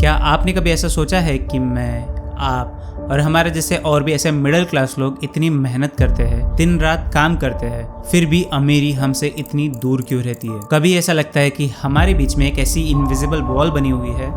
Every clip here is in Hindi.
क्या आपने कभी ऐसा सोचा है कि मैं, आप और हमारे जैसे और भी ऐसे मिडिल क्लास लोग इतनी मेहनत करते हैं, दिन रात काम करते हैं, फिर भी अमीरी हमसे इतनी दूर क्यों रहती है? कभी ऐसा लगता है कि हमारे बीच में एक ऐसी इनविजिबल वॉल बनी हुई है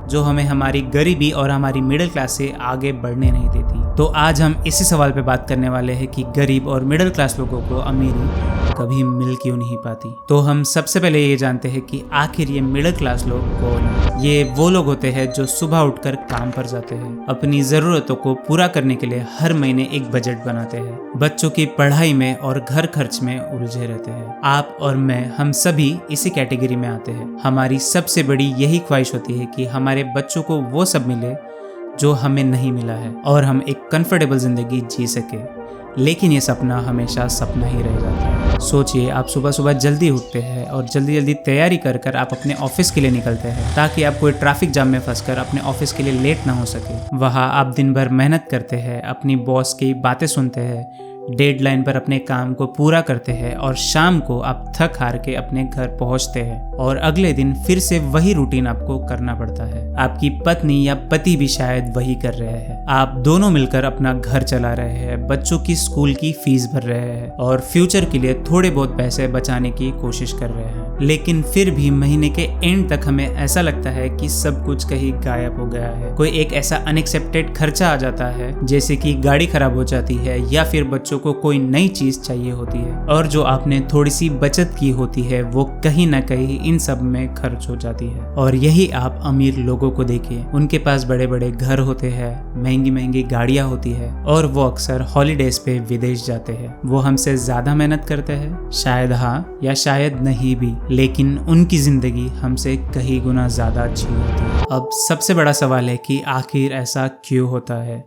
जो हमें हमारी गरीबी और हमारी मिडिल क्लास से आगे बढ़ने नहीं देती। तो आज हम इसी सवाल पे बात करने वाले हैं कि गरीब और मिडिल क्लास लोगों को अमीरी कभी मिल क्यों नहीं पाती। तो हम सबसे पहले ये जानते हैं कि आखिर ये मिडिल क्लास लोग कौन है। ये वो लोग होते हैं जो सुबह उठकर काम पर जाते हैं, अपनी जरूरतों को पूरा करने के लिए हर महीने एक बजट बनाते हैं, बच्चों की पढ़ाई में और घर खर्च में उलझे रहते हैं। आप और मैं, हम सभी इसी कैटेगरी में आते हैं। हमारी सबसे बड़ी यही ख्वाहिश होती है कि हमारे बच्चों को वो सब मिले जो हमें नहीं मिला है और हम एक कंफर्टेबल जिंदगी जी सके। लेकिन ये सपना हमेशा सपना ही रह जाता है। सोचिए, आप सुबह सुबह जल्दी उठते हैं और जल्दी जल्दी तैयारी कर कर आप अपने ऑफिस के लिए निकलते हैं ताकि आप कोई ट्रैफिक जाम में फंसकर अपने ऑफिस के लिए लेट ना हो सके। वहाँ आप दिन भर मेहनत करते हैं, अपनी बॉस की बातें सुनते हैं, डेडलाइन पर अपने काम को पूरा करते हैं और शाम को आप थक हार के अपने घर पहुंचते हैं और अगले दिन फिर से वही रूटीन आपको करना पड़ता है। आपकी पत्नी या पति भी शायद वही कर रहे हैं। आप दोनों मिलकर अपना घर चला रहे हैं, बच्चों की स्कूल की फीस भर रहे हैं और फ्यूचर के लिए थोड़े बहुत पैसे बचाने की कोशिश कर रहे हैं। लेकिन फिर भी महीने के एंड तक हमें ऐसा लगता है कि सब कुछ कहीं गायब हो गया है। कोई एक ऐसा अनएक्सपेक्टेड खर्चा आ जाता है, जैसे कि गाड़ी खराब हो जाती है या फिर बच्चों को कोई नई चीज चाहिए होती है और जो आपने थोड़ी सी बचत की होती है वो कहीं ना कहीं इन सब में खर्च हो जाती है। और यही आप अमीर लोगों को देखिए, उनके पास बड़े बड़े घर होते हैं, महंगी महंगी गाड़ियां होती है और वो अक्सर हॉलीडेज पे विदेश जाते हैं। वो हमसे ज्यादा मेहनत करते हैं, शायद हाँ या शायद नहीं भी, लेकिन उनकी जिंदगी हमसे कहीं गुना ज्यादा अच्छी होती है। अब सबसे बड़ा सवाल है कि आखिर ऐसा क्यों होता है?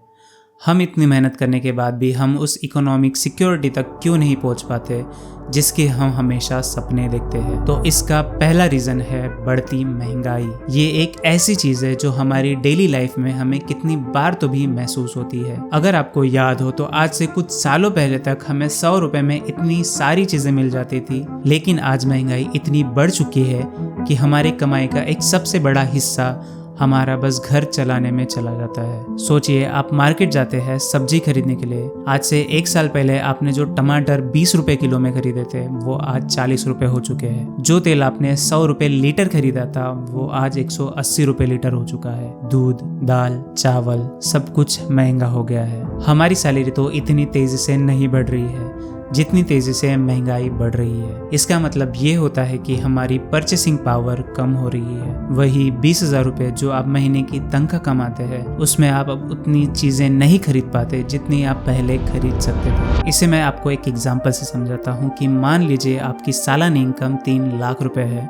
हम इतनी मेहनत करने के बाद भी हम उस इकोनॉमिक सिक्योरिटी तक क्यों नहीं पहुंच पाते जिसके हम हमेशा सपने देखते हैं? तो इसका पहला रीजन है बढ़ती महंगाई। ये एक ऐसी चीज है जो हमारी डेली लाइफ में हमें कितनी बार तो भी महसूस होती है। अगर आपको याद हो तो आज से कुछ सालों पहले तक हमें 100 रुपए में इतनी सारी चीजें मिल जाती थी, लेकिन आज महंगाई इतनी बढ़ चुकी है कि हमारी कमाई का एक सबसे बड़ा हिस्सा हमारा बस घर चलाने में चला जाता है। सोचिए, आप मार्केट जाते हैं सब्जी खरीदने के लिए। आज से 1 साल पहले आपने जो टमाटर 20 रुपए किलो में खरीदे थे वो आज 40 रुपए हो चुके हैं। जो तेल आपने 100 रुपए लीटर खरीदा था वो आज 180 रुपए लीटर हो चुका है। दूध, दाल, चावल सब कुछ महंगा हो गया है। हमारी सैलरी तो इतनी तेजी से नहीं बढ़ रही है जितनी तेजी से महंगाई बढ़ रही है। इसका मतलब ये होता है कि हमारी परचेसिंग पावर कम हो रही है। वही 20,000 रुपए जो आप महीने की तनख्वाह कमाते हैं उसमें आप अब उतनी चीजें नहीं खरीद पाते जितनी आप पहले खरीद सकते थे। इसे मैं आपको एक एग्जांपल से समझाता हूँ कि मान लीजिए आपकी सालाना इनकम 3 लाख रुपए है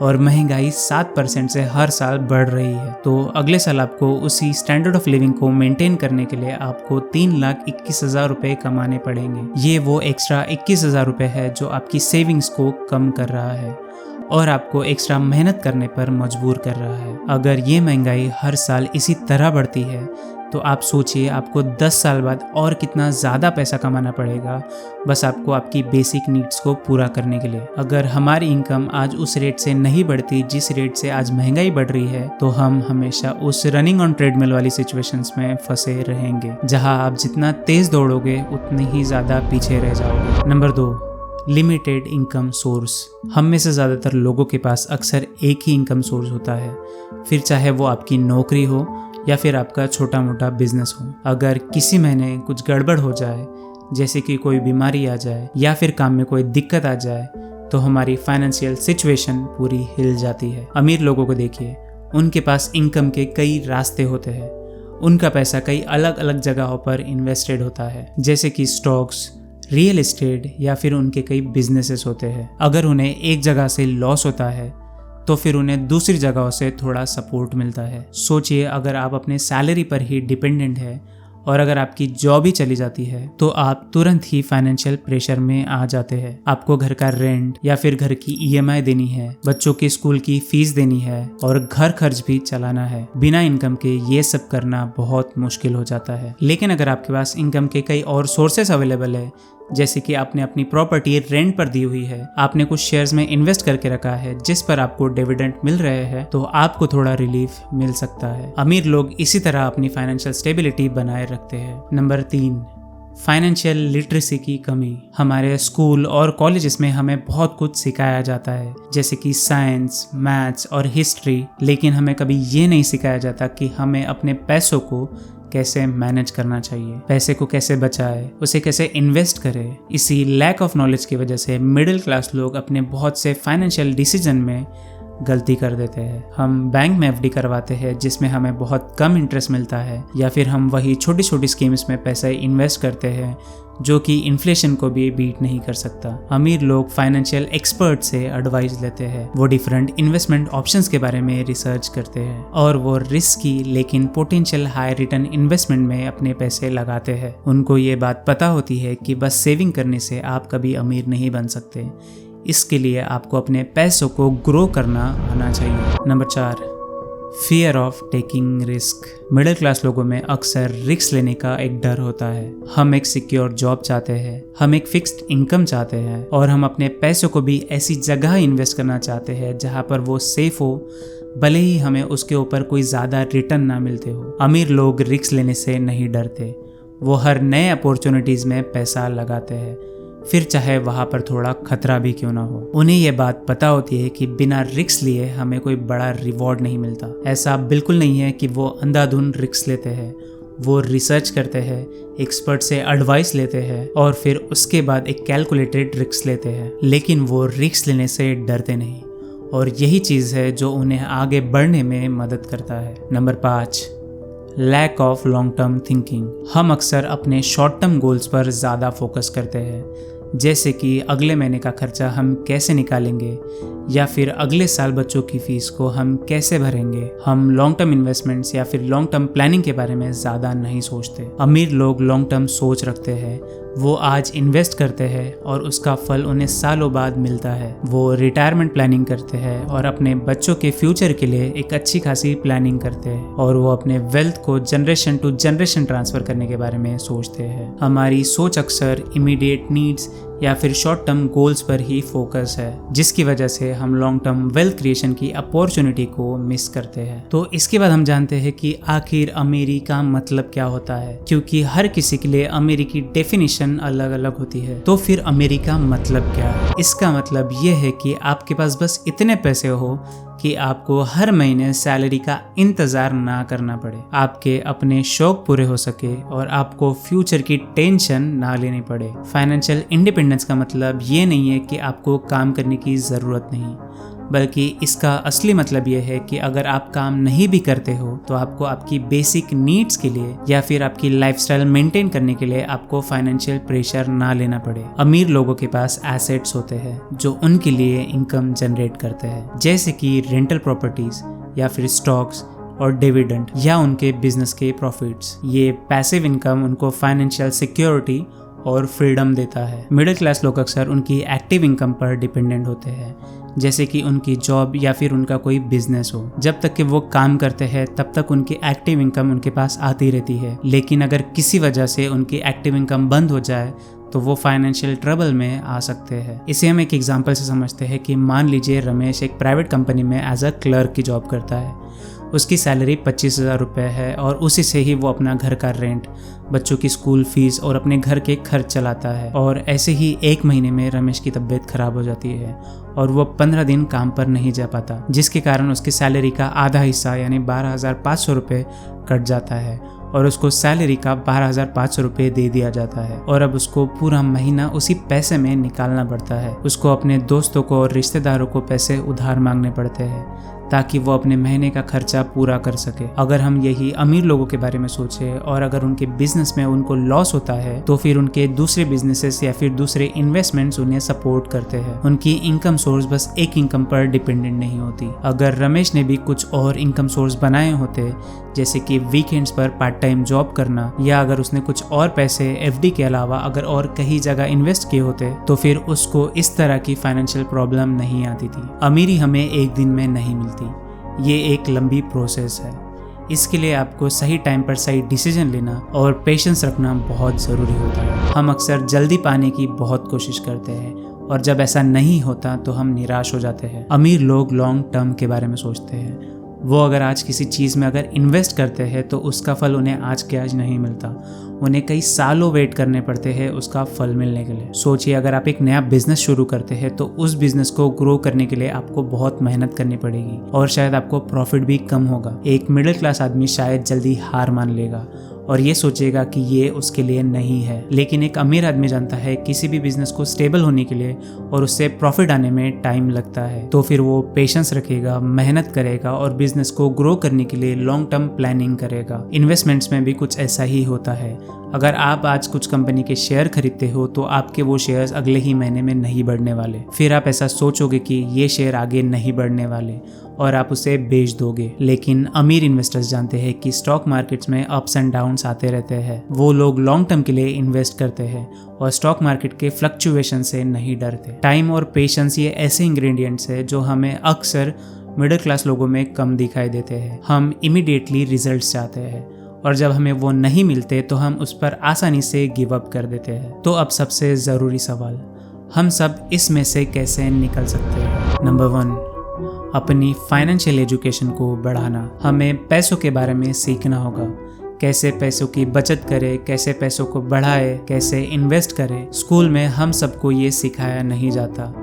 और महंगाई 7% से हर साल बढ़ रही है, तो अगले साल आपको उसी स्टैंडर्ड ऑफ लिविंग को मेंटेन करने के लिए आपको 3,21,000 रुपए कमाने पड़ेंगे। ये वो एक्स्ट्रा 21,000 रुपए है जो आपकी सेविंग्स को कम कर रहा है और आपको एक्स्ट्रा मेहनत करने पर मजबूर कर रहा है। अगर ये महंगाई हर साल इसी तरह बढ़ती है तो आप सोचिए आपको 10 साल बाद और कितना ज़्यादा पैसा कमाना पड़ेगा बस आपको आपकी बेसिक नीड्स को पूरा करने के लिए। अगर हमारी इनकम आज उस रेट से नहीं बढ़ती जिस रेट से आज महंगाई बढ़ रही है तो हम हमेशा उस रनिंग ऑन ट्रेडमिल वाली सिचुएशंस में फंसे रहेंगे जहां आप जितना तेज़ दौड़ोगे उतनी ही ज़्यादा पीछे रह जाओगे। Number 2, limited income source. हम में से ज़्यादातर लोगों के पास अक्सर एक ही इनकम सोर्स होता है, फिर चाहे वो आपकी नौकरी हो या फिर आपका छोटा मोटा बिजनेस हो। अगर किसी महीने कुछ गड़बड़ हो जाए, जैसे कि कोई बीमारी आ जाए या फिर काम में कोई दिक्कत आ जाए, तो हमारी फाइनेंशियल सिचुएशन पूरी हिल जाती है। अमीर लोगों को देखिए, उनके पास इनकम के कई रास्ते होते हैं। उनका पैसा कई अलग अलग जगहों पर इन्वेस्टेड होता है, जैसे कि स्टॉक्स, रियल एस्टेट या फिर उनके कई बिजनेसेस होते हैं। अगर उन्हें एक जगह से लॉस होता है तो फिर उन्हें दूसरी जगहों से थोड़ा सपोर्ट मिलता है। सोचिए, अगर आप अपने सैलरी पर ही डिपेंडेंट है और अगर आपकी जॉब ही चली जाती है तो आप तुरंत ही फाइनेंशियल प्रेशर में आ जाते हैं। आपको घर का रेंट या फिर घर की ईएमआई देनी है, बच्चों के स्कूल की फीस देनी है और घर खर्च भी चलाना है। बिना इनकम के ये सब करना बहुत मुश्किल हो जाता है। लेकिन अगर आपके पास इनकम के कई और सोर्सेस अवेलेबल है, जैसे कि आपने अपनी प्रॉपर्टी रेंट पर दी हुई है, आपने कुछ शेयर्स में इन्वेस्ट करके रखा है जिस पर आपको डिविडेंड मिल रहे हैं, तो आपको थोड़ा रिलीफ मिल सकता है। अमीर लोग इसी तरह अपनी फाइनेंशियल स्टेबिलिटी बनाए रखते हैं। नंबर 3, फाइनेंशियल लिटरेसी की कमी। हमारे स्कूल और कॉलेजेस में हमें बहुत कुछ सिखाया जाता है, जैसे कि साइंस, मैथ्स और हिस्ट्री, लेकिन हमें कभी ये नहीं सिखाया जाता कि हमें अपने पैसों को कैसे मैनेज करना चाहिए, पैसे को कैसे बचाए, उसे कैसे इन्वेस्ट करे। इसी लैक ऑफ नॉलेज की वजह से मिडिल क्लास लोग अपने बहुत से फाइनेंशियल डिसीजन में गलती कर देते हैं। हम बैंक में एफडी करवाते हैं जिसमें हमें बहुत कम इंटरेस्ट मिलता है, या फिर हम वही छोटी छोटी स्कीम्स में पैसा इन्वेस्ट करते हैं जो कि इन्फ्लेशन को भी बीट नहीं कर सकता। अमीर लोग फाइनेंशियल एक्सपर्ट से एडवाइस लेते हैं, वो डिफरेंट इन्वेस्टमेंट ऑप्शंस के बारे में रिसर्च करते हैं और वो रिस्की लेकिन पोटेंशियल हाई रिटर्न इन्वेस्टमेंट में अपने पैसे लगाते हैं। उनको ये बात पता होती है कि बस सेविंग करने से आप कभी अमीर नहीं बन सकते, इसके लिए आपको अपने पैसों को ग्रो करना आना चाहिए। Number 4, fear of taking risk. Middle class लोगों में अक्सर रिस्क लेने का एक डर होता है। हम एक सिक्योर जॉब चाहते हैं, हम एक फिक्स्ड इनकम चाहते हैं और हम अपने पैसों को भी ऐसी जगह इन्वेस्ट करना चाहते हैं जहां पर वो सेफ हो, भले ही हमें उसके ऊपर कोई ज़्यादा रिटर्न ना मिलते हो। अमीर लोग रिस्क लेने से नहीं डरते, वो हर नए अपॉर्चुनिटीज़ में पैसा लगाते हैं, फिर चाहे वहाँ पर थोड़ा खतरा भी क्यों ना हो। उन्हें ये बात पता होती है कि बिना रिस्क लिए हमें कोई बड़ा रिवॉर्ड नहीं मिलता। ऐसा बिल्कुल नहीं है कि वो अंधाधुंध रिस्क लेते हैं, वो रिसर्च करते हैं, एक्सपर्ट से एडवाइस लेते हैं और फिर उसके बाद एक कैलकुलेटेड रिस्क लेते हैं, लेकिन वो रिस्क लेने से डरते नहीं और यही चीज़ है जो उन्हें आगे बढ़ने में मदद करता है। Number 5, lack of long term thinking. हम अक्सर अपने शॉर्ट टर्म गोल्स पर ज़्यादा फोकस करते हैं, जैसे कि अगले महीने का खर्चा हम कैसे निकालेंगे या फिर अगले साल बच्चों की फीस को हम कैसे भरेंगे। हम लॉन्ग टर्म इन्वेस्टमेंट्स या फिर लॉन्ग टर्म प्लानिंग के बारे में ज़्यादा नहीं सोचते। अमीर लोग लॉन्ग टर्म सोच रखते हैं, वो आज इन्वेस्ट करते हैं और उसका फल उन्हें सालों बाद मिलता है। वो रिटायरमेंट प्लानिंग करते हैं और अपने बच्चों के फ्यूचर के लिए एक अच्छी खासी प्लानिंग करते हैं और वो अपने वेल्थ को जनरेशन टू जनरेशन ट्रांसफ़र करने के बारे में सोचते हैं। हमारी सोच अक्सर इमीडिएट नीड्स या फिर शॉर्ट टर्म गोल्स पर ही फोकस है, जिसकी वजह से हम लॉन्ग टर्म वेल्थ क्रिएशन की अपॉर्चुनिटी को मिस करते हैं। तो इसके बाद हम जानते हैं कि आखिर अमीरी का मतलब क्या होता है, क्योंकि हर किसी के लिए अमीरी की डेफिनेशन अलग अलग होती है। तो फिर अमीरी का मतलब क्या है? इसका मतलब ये है कि आपके पास बस इतने पैसे हो कि आपको हर महीने सैलरी का इंतजार ना करना पड़े, आपके अपने शौक पूरे हो सके और आपको फ्यूचर की टेंशन ना लेनी पड़े। फाइनेंशियल इंडिपेंडेंस का मतलब ये नहीं है कि आपको काम करने की ज़रूरत नहीं, बल्कि इसका असली मतलब यह है कि अगर आप काम नहीं भी करते हो तो आपको आपकी बेसिक नीड्स के लिए या फिर आपकी लाइफस्टाइल मेंटेन करने के लिए आपको फाइनेंशियल प्रेशर ना लेना पड़े। अमीर लोगों के पास एसेट्स होते हैं जो उनके लिए इनकम जनरेट करते हैं, जैसे कि रेंटल प्रॉपर्टीज या फिर स्टॉक्स और डिविडेंड या उनके बिजनेस के प्रॉफिट्स। ये पैसिव इनकम उनको फाइनेंशियल सिक्योरिटी और फ्रीडम देता है। मिडिल क्लास लोग अक्सर उनकी एक्टिव इनकम पर डिपेंडेंट होते हैं, जैसे कि उनकी जॉब या फिर उनका कोई बिजनेस हो। जब तक कि वो काम करते हैं तब तक उनकी एक्टिव इनकम उनके पास आती रहती है, लेकिन अगर किसी वजह से उनकी एक्टिव इनकम बंद हो जाए तो वो फाइनेंशियल ट्रबल में आ सकते हैं। इसे हम एक एग्जांपल से समझते हैं कि मान लीजिए रमेश एक प्राइवेट कंपनी में एज अ क्लर्क की जॉब करता है। उसकी सैलरी 25,000 रुपये है और उसी से ही वो अपना घर का रेंट, बच्चों की स्कूल फीस और अपने घर के खर्च चलाता है। और ऐसे ही एक महीने में रमेश की तबीयत खराब हो जाती है और वो 15 दिन काम पर नहीं जा पाता, जिसके कारण उसकी सैलरी का आधा हिस्सा यानी 12,500 रुपये कट जाता है और उसको सैलरी का 12,500 रुपये दे दिया जाता है और अब उसको पूरा महीना उसी पैसे में निकालना पड़ता है। उसको अपने दोस्तों को और रिश्तेदारों को पैसे उधार मांगने पड़ते हैं ताकि वो अपने महीने का खर्चा पूरा कर सके। अगर हम यही अमीर लोगों के बारे में सोचें और अगर उनके बिजनेस बिजनेस में उनको लॉस होता है तो फिर उनके दूसरे बिजनेसेस या फिर दूसरे इन्वेस्टमेंट्स उन्हें सपोर्ट करते हैं। उनकी इनकम सोर्स बस एक इनकम पर डिपेंडेंट नहीं होती। अगर रमेश ने भी कुछ और इनकम सोर्स बनाए होते, जैसे कि वीकेंड्स पर पार्ट टाइम जॉब करना, या अगर उसने कुछ और पैसे एफडी के अलावा अगर और कहीं जगह इन्वेस्ट किए होते, तो फिर उसको इस तरह की फाइनेंशियल प्रॉब्लम नहीं आती थी। अमीरी हमें एक दिन में नहीं मिलती, ये एक लंबी प्रोसेस है। इसके लिए आपको सही टाइम पर सही डिसीजन लेना और पेशेंस रखना बहुत ज़रूरी होता है। हम अक्सर जल्दी पाने की बहुत कोशिश करते हैं और जब ऐसा नहीं होता तो हम निराश हो जाते हैं। अमीर लोग लॉन्ग टर्म के बारे में सोचते हैं। वो अगर आज किसी चीज़ में अगर इन्वेस्ट करते हैं तो उसका फल उन्हें आज के आज नहीं मिलता, उन्हें कई सालों वेट करने पड़ते हैं उसका फल मिलने के लिए। सोचिए, अगर आप एक नया बिजनेस शुरू करते हैं तो उस बिजनेस को ग्रो करने के लिए आपको बहुत मेहनत करनी पड़ेगी और शायद आपको प्रॉफिट भी कम होगा। एक मिडिल क्लास आदमी शायद जल्दी हार मान लेगा और ये सोचेगा कि ये उसके लिए नहीं है, लेकिन एक अमीर आदमी जानता है किसी भी बिजनेस को स्टेबल होने के लिए और उससे प्रॉफिट आने में टाइम लगता है, तो फिर वो पेशेंस रखेगा, मेहनत करेगा और बिजनेस को ग्रो करने के लिए लॉन्ग टर्म प्लानिंग करेगा। इन्वेस्टमेंट्स में भी कुछ ऐसा ही होता है। अगर आप आज कुछ कंपनी के शेयर खरीदते हो तो आपके वो शेयर्स अगले ही महीने में नहीं बढ़ने वाले। फिर आप ऐसा सोचोगे कि ये शेयर आगे नहीं बढ़ने वाले और आप उसे बेच दोगे। लेकिन अमीर इन्वेस्टर्स जानते हैं कि स्टॉक मार्केट्स में अप्स एंड डाउन्स आते रहते हैं। वो लोग लॉन्ग टर्म के लिए इन्वेस्ट करते हैं और स्टॉक मार्केट के फ्लक्चुएशन से नहीं डरते। टाइम और पेशेंस ये ऐसे इंग्रेडिएंट्स है जो हमें अक्सर मिडिल क्लास लोगों में कम दिखाई देते हैं। हम इमीडिएटली रिजल्ट्स चाहते हैं और जब हमें वो नहीं मिलते तो हम उस पर आसानी से गिव अप कर देते हैं। तो अब सबसे ज़रूरी सवाल, हम सब इसमें से कैसे निकल सकते हैं? नंबर 1, अपनी फाइनेंशियल एजुकेशन को बढ़ाना। हमें पैसों के बारे में सीखना होगा, कैसे पैसों की बचत करें, कैसे पैसों को बढ़ाए, कैसे इन्वेस्ट करें। स्कूल में हम सबको ये सिखाया नहीं जाता,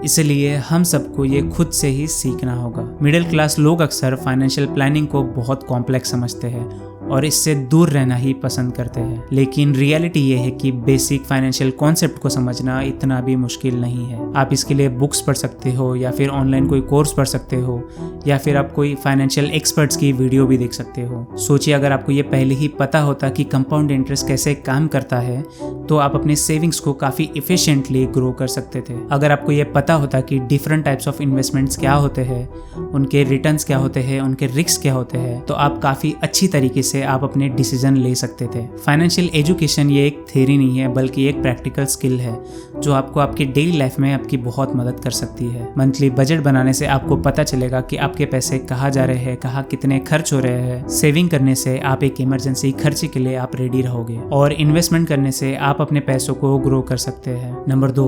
इसलिए हम सबको ये खुद से ही सीखना होगा। मिडिल क्लास लोग अक्सर फाइनेंशियल प्लानिंग को बहुत कॉम्प्लेक्स समझते हैं और इससे दूर रहना ही पसंद करते हैं, लेकिन रियलिटी ये है कि बेसिक फाइनेंशियल कॉन्सेप्ट को समझना इतना भी मुश्किल नहीं है। आप इसके लिए बुक्स पढ़ सकते हो या फिर ऑनलाइन कोई कोर्स पढ़ सकते हो या फिर आप कोई फाइनेंशियल एक्सपर्ट्स की वीडियो भी देख सकते हो। सोचिए, अगर आपको ये पहले ही पता होता कि कंपाउंड इंटरेस्ट कैसे काम करता है तो आप अपने सेविंग्स को काफ़ी इफिशिएंटली ग्रो कर सकते थे। अगर आपको ये पता होता कि डिफरेंट टाइप्स ऑफ इन्वेस्टमेंट्स क्या होते हैं, उनके रिटर्न्स क्या होते हैं, उनके रिस्क क्या होते हैं, तो आप काफ़ी अच्छी तरीके से आप अपने डिसीजन ले सकते थे। फाइनेंशियल एजुकेशन ये एक थ्योरी नहीं है बल्कि एक प्रैक्टिकल स्किल है जो आपको आपकी डेली लाइफ में आपकी बहुत मदद कर सकती है। मंथली बजट बनाने से आपको पता चलेगा कि आपके पैसे कहाँ जा रहे हैं, कहाँ कितने खर्च हो रहे हैं। सेविंग करने से आप एक इमरजेंसी खर्चे के लिए आप रेडी रहोगे और इन्वेस्टमेंट करने से आप अपने पैसों को ग्रो कर सकते हैं। नंबर 2,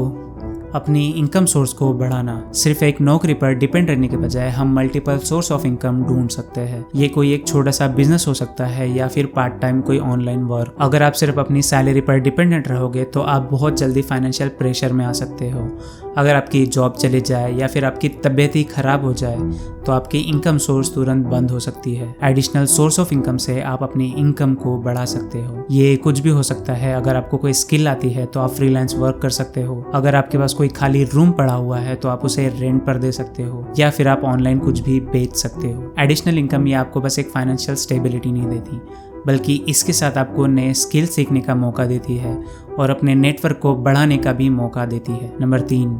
अपनी इनकम सोर्स को बढ़ाना। सिर्फ एक नौकरी पर डिपेंड रहने के बजाय हम मल्टीपल सोर्स ऑफ इनकम ढूंढ सकते हैं। ये कोई एक छोटा सा बिजनेस हो सकता है या फिर पार्ट टाइम कोई ऑनलाइन वर्क। अगर आप सिर्फ अपनी सैलरी पर डिपेंडेंट रहोगे तो आप बहुत जल्दी फाइनेंशियल प्रेशर में आ सकते हो। अगर आपकी जॉब चली जाए या फिर आपकी तबीयत ही खराब हो जाए तो आपकी इनकम सोर्स तुरंत बंद हो सकती है। एडिशनल सोर्स ऑफ इनकम से आप अपनी इनकम को बढ़ा सकते हो। ये कुछ भी हो सकता है। अगर आपको कोई स्किल आती है तो आप फ्रीलांस वर्क कर सकते हो। अगर आपके पास कोई खाली रूम पड़ा हुआ है तो आप उसे रेंट पर दे सकते हो या फिर आप ऑनलाइन कुछ भी बेच सकते हो। एडिशनल इनकम ये आपको बस एक फाइनेंशियल स्टेबिलिटी नहीं देती बल्कि इसके साथ आपको नए स्किल सीखने का मौका देती है और अपने नेटवर्क को बढ़ाने का भी मौका देती है। नंबर 3,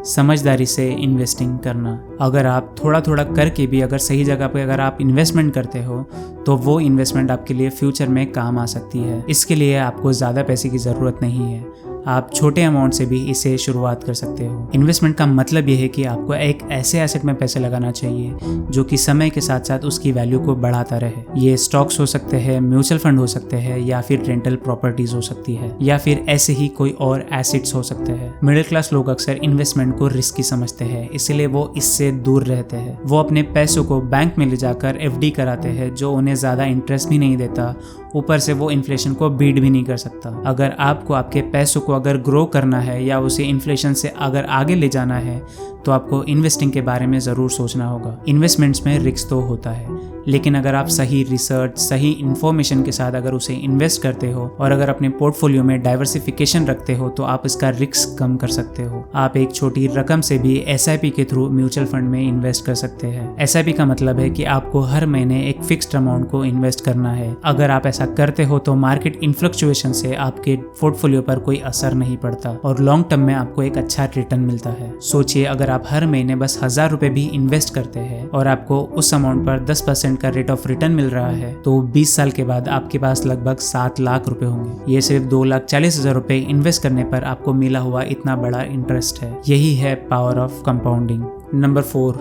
समझदारी से इन्वेस्टिंग करना। अगर आप थोड़ा थोड़ा करके भी अगर सही जगह पे अगर आप इन्वेस्टमेंट करते हो तो वो इन्वेस्टमेंट आपके लिए फ्यूचर में काम आ सकती है। इसके लिए आपको ज़्यादा पैसे की ज़रूरत नहीं है, आप छोटे अमाउंट से भी इसे शुरुआत कर सकते हो। इन्वेस्टमेंट का मतलब यह है कि आपको एक ऐसे एसेट में पैसे लगाना चाहिए जो कि समय के साथ साथ उसकी वैल्यू को बढ़ाता रहे। ये स्टॉक्स हो सकते हैं, म्यूचुअल फंड हो सकते हैं या फिर रेंटल प्रॉपर्टीज हो सकती है या फिर ऐसे ही कोई और एसेट्स हो सकते हैं। मिडिल क्लास लोग अक्सर इन्वेस्टमेंट को रिस्की समझते हैं, इसलिए वो इससे दूर रहते हैं। वो अपने पैसों को बैंक में ले जाकर एफडी कराते हैं जो उन्हें ज़्यादा इंटरेस्ट भी नहीं देता, ऊपर से वो इन्फ्लेशन को बीट भी नहीं कर सकता। अगर आपको आपके पैसों को अगर ग्रो करना है या उसे इन्फ्लेशन से अगर आगे ले जाना है तो आपको इन्वेस्टिंग के बारे में ज़रूर सोचना होगा। इन्वेस्टमेंट्स में रिस्क तो होता है, लेकिन अगर आप सही रिसर्च, सही इन्फॉर्मेशन के साथ अगर उसे इन्वेस्ट करते हो और अगर अपने पोर्टफोलियो में डाइवर्सिफिकेशन रखते हो तो आप इसका रिस्क कम कर सकते हो। आप एक छोटी रकम से भी SIP के थ्रू म्यूचुअल फंड में इन्वेस्ट कर सकते हैं। SIP का मतलब है कि आपको हर महीने एक फिक्स्ड अमाउंट को इन्वेस्ट करना है। अगर आप ऐसा करते हो तो मार्केट इन्फ्लक्चुएशन से आपके पोर्टफोलियो पर कोई असर नहीं पड़ता और लॉन्ग टर्म में आपको एक अच्छा रिटर्न मिलता है। सोचिए, अगर आप हर महीने बस 1000 रुपए भी इन्वेस्ट करते हैं और आपको उस अमाउंट पर 10% का रेट ऑफ रिटर्न मिल रहा है तो 20 साल के बाद आपके पास लगभग 7 लाख रुपए होंगे। ये सिर्फ 2,40,000 रुपए इन्वेस्ट करने पर आपको मिला हुआ इतना बड़ा इंटरेस्ट है। यही है power of compounding. Number 4,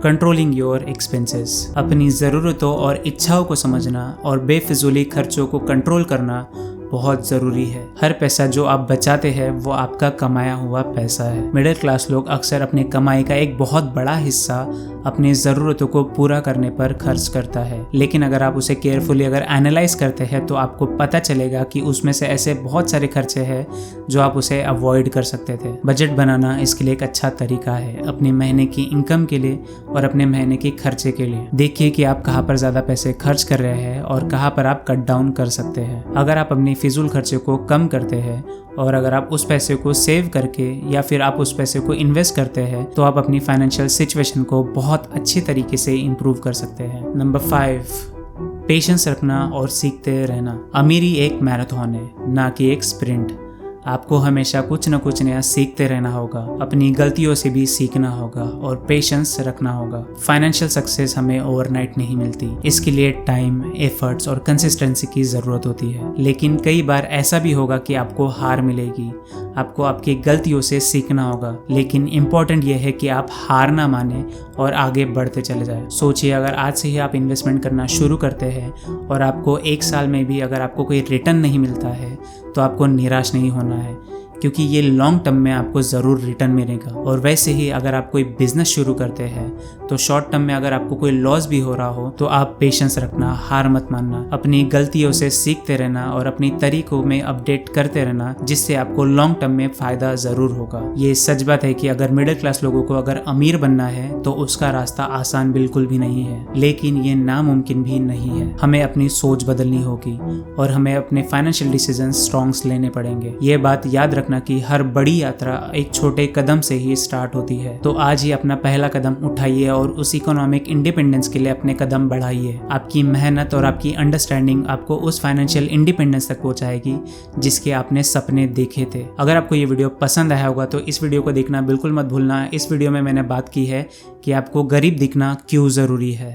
controlling your expenses. अपनी ज़रूरतों और इच्छाओं को समझना और बेफिजूली खर्चों को कंट्रोल करना बहुत ज़रूरी है। हर पैसा जो आप बचाते हैं वो आपका कमाया हुआ पैसा है। मिडिल क्लास लोग अक्सर अपने कमाई का एक बहुत बड़ा हिस्सा अपनी ज़रूरतों को पूरा करने पर खर्च करता है, लेकिन अगर आप उसे केयरफुली अगर एनालाइज करते हैं तो आपको पता चलेगा कि उसमें से ऐसे बहुत सारे खर्चे हैं जो आप उसे अवॉइड कर सकते थे। बजट बनाना इसके लिए एक अच्छा तरीका है, अपने महीने की इनकम के लिए और अपने महीने के खर्चे के लिए। देखिए कि आप कहाँ पर ज़्यादा पैसे खर्च कर रहे हैं और कहाँ पर आप कट डाउन कर सकते हैं। अगर आप अपनी फिजूल खर्चे को कम करते हैं और अगर आप उस पैसे को सेव करके या फिर आप उस पैसे को इन्वेस्ट करते हैं तो आप अपनी फाइनेंशियल सिचुएशन को बहुत अच्छी तरीके से इम्प्रूव कर सकते हैं। नंबर 5, पेशेंस रखना और सीखते रहना। अमीरी एक मैराथन है, ना कि एक स्प्रिंट। आपको हमेशा कुछ न कुछ नया सीखते रहना होगा, अपनी गलतियों से भी सीखना होगा और पेशेंस रखना होगा। फाइनेंशियल सक्सेस हमें ओवरनाइट नहीं मिलती, इसके लिए टाइम, एफर्ट्स और कंसिस्टेंसी की ज़रूरत होती है। लेकिन कई बार ऐसा भी होगा कि आपको हार मिलेगी, आपको आपकी गलतियों से सीखना होगा, लेकिन इम्पॉर्टेंट यह है कि आप हार ना माने और आगे बढ़ते चले जाए। सोचिए, अगर आज से ही आप इन्वेस्टमेंट करना शुरू करते हैं और आपको 1 साल में भी अगर आपको कोई रिटर्न नहीं मिलता है तो आपको निराश नहीं होना है, क्योंकि ये लॉन्ग टर्म में आपको ज़रूर रिटर्न मिलेगा। और वैसे ही अगर आप कोई बिजनेस शुरू करते हैं तो शॉर्ट टर्म में अगर आपको कोई लॉस भी हो रहा हो तो आप पेशेंस रखना, हार मत मानना, अपनी गलतियों से सीखते रहना और अपनी तरीकों में अपडेट करते रहना, जिससे आपको लॉन्ग टर्म में फ़ायदा ज़रूर होगा। ये सच बात है कि अगर मिडिल क्लास लोगों को अगर अमीर बनना है तो उसका रास्ता आसान बिल्कुल भी नहीं है, लेकिन ये नामुमकिन भी नहीं है। हमें अपनी सोच बदलनी होगी और हमें अपने फाइनेंशियल डिसीजन स्ट्रॉन्ग्स लेने पड़ेंगे। ये बात याद रखना कि हर बड़ी यात्रा एक छोटे कदम से ही स्टार्ट होती है। तो आज ही अपना पहला कदम उठाइए और उस इकोनॉमिक इंडिपेंडेंस के लिए अपने कदम बढ़ाइए। आपकी मेहनत और आपकी अंडरस्टैंडिंग आपको उस फाइनेंशियल इंडिपेंडेंस तक पहुंचाएगी जिसके आपने सपने देखे थे। अगर आपको ये वीडियो पसंद आया होगा तो इस वीडियो को देखना बिल्कुल मत भूलना। इस वीडियो में मैंने बात की है कि आपको गरीब दिखना क्यों ज़रूरी है।